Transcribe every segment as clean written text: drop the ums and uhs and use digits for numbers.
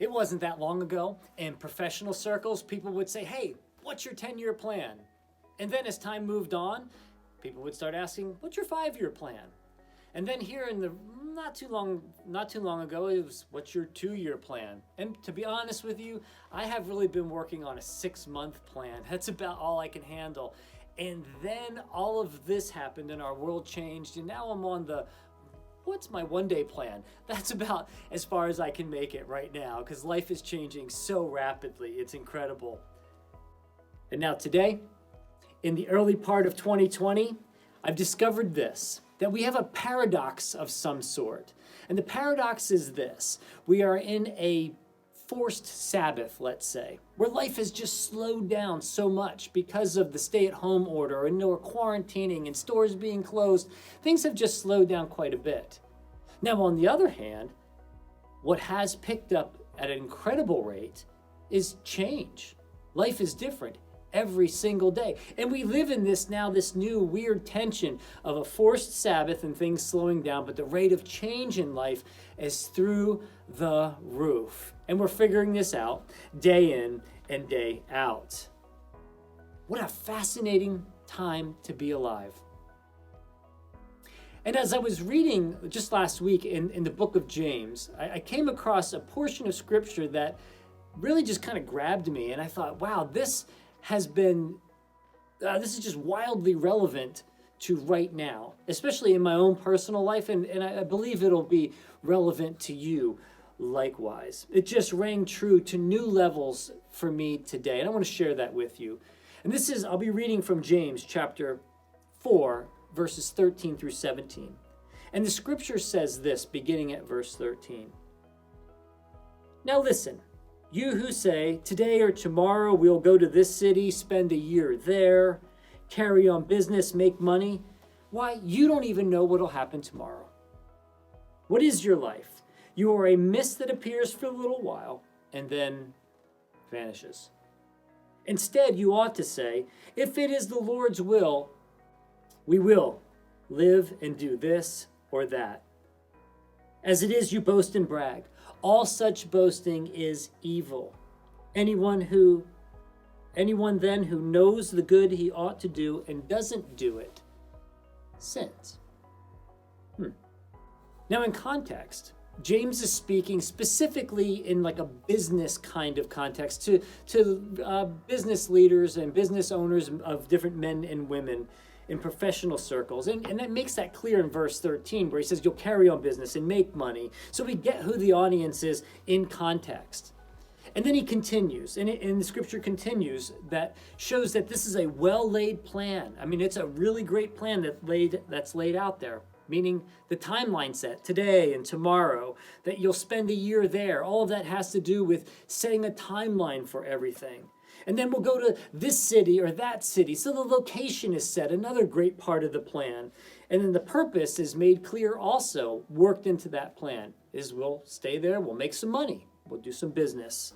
It wasn't that long ago in professional circles, people would say, hey, what's your 10-year plan? And then as time moved on, people would start asking, what's your 5-year plan? And then here in the not too long ago, it was, what's your 2-year plan? And to be honest with you, I have really been working on a 6-month plan. That's about all I can handle. And then all of this happened and our world changed. And now I'm on the, what's my 1-day plan? That's about as far as I can make it right now because life is changing so rapidly. It's incredible. And now today, in the early part of 2020, I've discovered this, that we have a paradox of some sort. And the paradox is this: we are in a forced Sabbath, let's say, where life has just slowed down so much because of the stay-at-home order and we're quarantining and stores being closed. Things have just slowed down quite a bit. Now, on the other hand, what has picked up at an incredible rate is change. Life is different every single day. And we live in this new weird tension of a forced Sabbath and things slowing down, but the rate of change in life is through the roof. And we're figuring this out day in and day out. What a fascinating time to be alive. And as I was reading just last week in the book of James, I came across a portion of scripture that really just kind of grabbed me. And I thought, wow, this is just wildly relevant to right now, especially in my own personal life, and I believe it'll be relevant to you likewise. It just rang true to new levels for me today, and I want to share that with you. And I'll be reading from James chapter 4, verses 13 through 17. And the scripture says this, beginning at verse 13. Now listen, you who say, today or tomorrow we'll go to this city, spend a year there, carry on business, make money. Why, you don't even know what'll happen tomorrow. What is your life? You are a mist that appears for a little while and then vanishes. Instead, you ought to say, if it is the Lord's will, we will live and do this or that. As it is, you boast and brag. All such boasting is evil. Anyone then who knows the good he ought to do and doesn't do it sins. Now in context, James is speaking specifically in like a business kind of context to business leaders and business owners of different men and women in professional circles. And that makes that clear in verse 13 where he says you'll carry on business and make money. So we get who the audience is in context. And then he continues, and the scripture continues that shows that this is a well-laid plan. I mean, it's a really great plan that's laid out there, meaning the timeline set today and tomorrow, that you'll spend a year there. All of that has to do with setting a timeline for everything. And then we'll go to this city or that city. So the location is set, another great part of the plan. And then the purpose is made clear also, worked into that plan, is we'll stay there, we'll make some money, we'll do some business.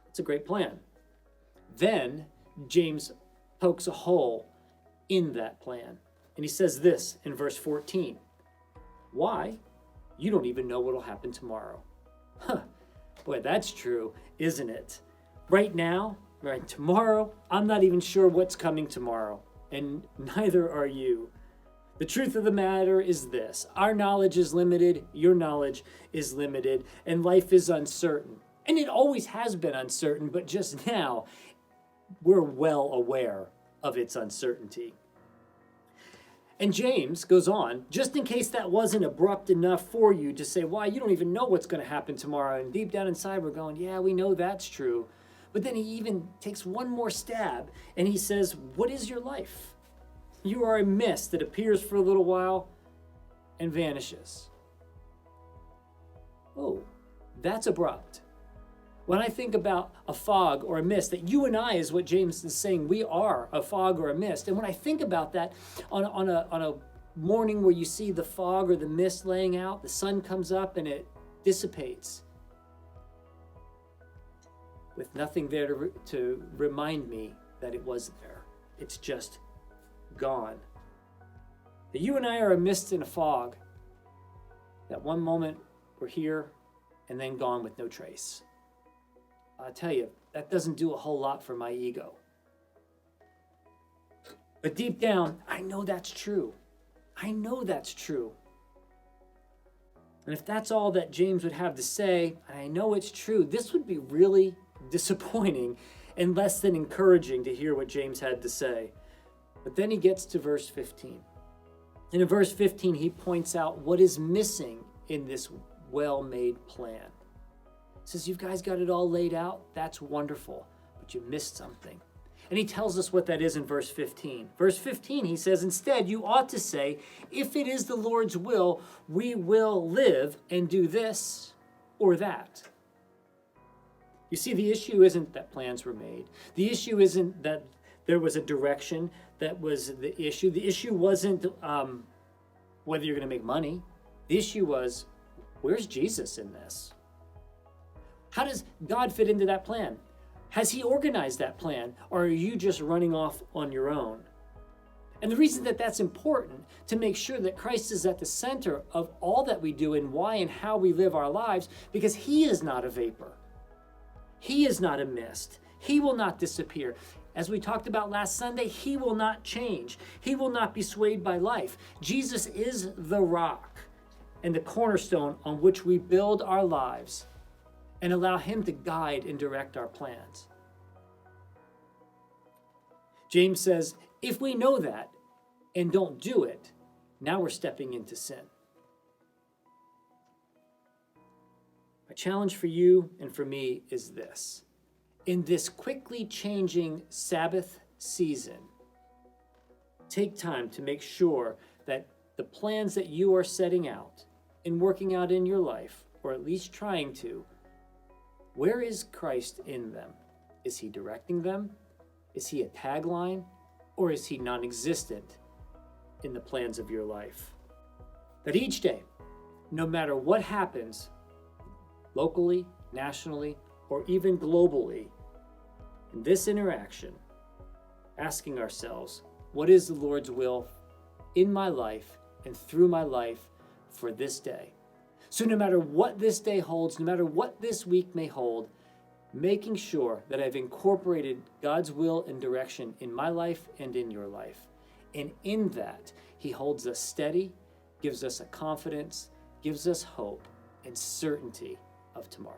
It's a great plan. Then James pokes a hole in that plan. And he says this in verse 14. Why? You don't even know what'll happen tomorrow. Boy, that's true, isn't it? Right now, right tomorrow, I'm not even sure what's coming tomorrow, and neither are you. The truth of the matter is this: our knowledge is limited, your knowledge is limited, and life is uncertain. And it always has been uncertain, but just now, we're well aware of its uncertainty. And James goes on, just in case that wasn't abrupt enough for you to say, why, you don't even know what's going to happen tomorrow. And deep down inside, we're going, yeah, we know that's true. But then he even takes one more stab and he says, what is your life? You are a mist that appears for a little while and vanishes. Oh, that's abrupt. When I think about a fog or a mist, that you and I is what James is saying, we are a fog or a mist. And when I think about that on a morning where you see the fog or the mist laying out, the sun comes up and it dissipates with nothing there to remind me that it was there. It's just gone. That you and I are a mist in a fog. That one moment we're here and then gone with no trace. I'll tell you, that doesn't do a whole lot for my ego. But deep down, I know that's true. I know that's true. And if that's all that James would have to say, and I know it's true, this would be really disappointing and less than encouraging to hear what James had to say. But then he gets to verse 15. And in verse 15, he points out what is missing in this well-made plan. He says, you guys got it all laid out? That's wonderful, but you missed something. And he tells us what that is in verse 15. Verse 15, he says, instead, you ought to say, if it is the Lord's will, we will live and do this or that. You see, the issue isn't that plans were made. The issue isn't that there was a direction that was the issue. The issue wasn't whether you're going to make money. The issue was, where's Jesus in this? How does God fit into that plan? Has he organized that plan, or are you just running off on your own? And the reason that that's important, to make sure that Christ is at the center of all that we do and why and how we live our lives, because he is not a vapor. He is not a mist. He will not disappear. As we talked about last Sunday, he will not change. He will not be swayed by life. Jesus is the rock and the cornerstone on which we build our lives and allow him to guide and direct our plans. James says, if we know that and don't do it, now we're stepping into sin. My challenge for you and for me is this. In this quickly changing Sabbath season, take time to make sure that the plans that you are setting out and working out in your life, or at least trying to, where is Christ in them? Is he directing them? Is he a tagline? Or is he non-existent in the plans of your life? That each day, no matter what happens, locally, nationally, or even globally, in this interaction, asking ourselves, what is the Lord's will in my life and through my life for this day? So no matter what this day holds, no matter what this week may hold, making sure that I've incorporated God's will and direction in my life and in your life. And in that, he holds us steady, gives us a confidence, gives us hope and certainty of tomorrow.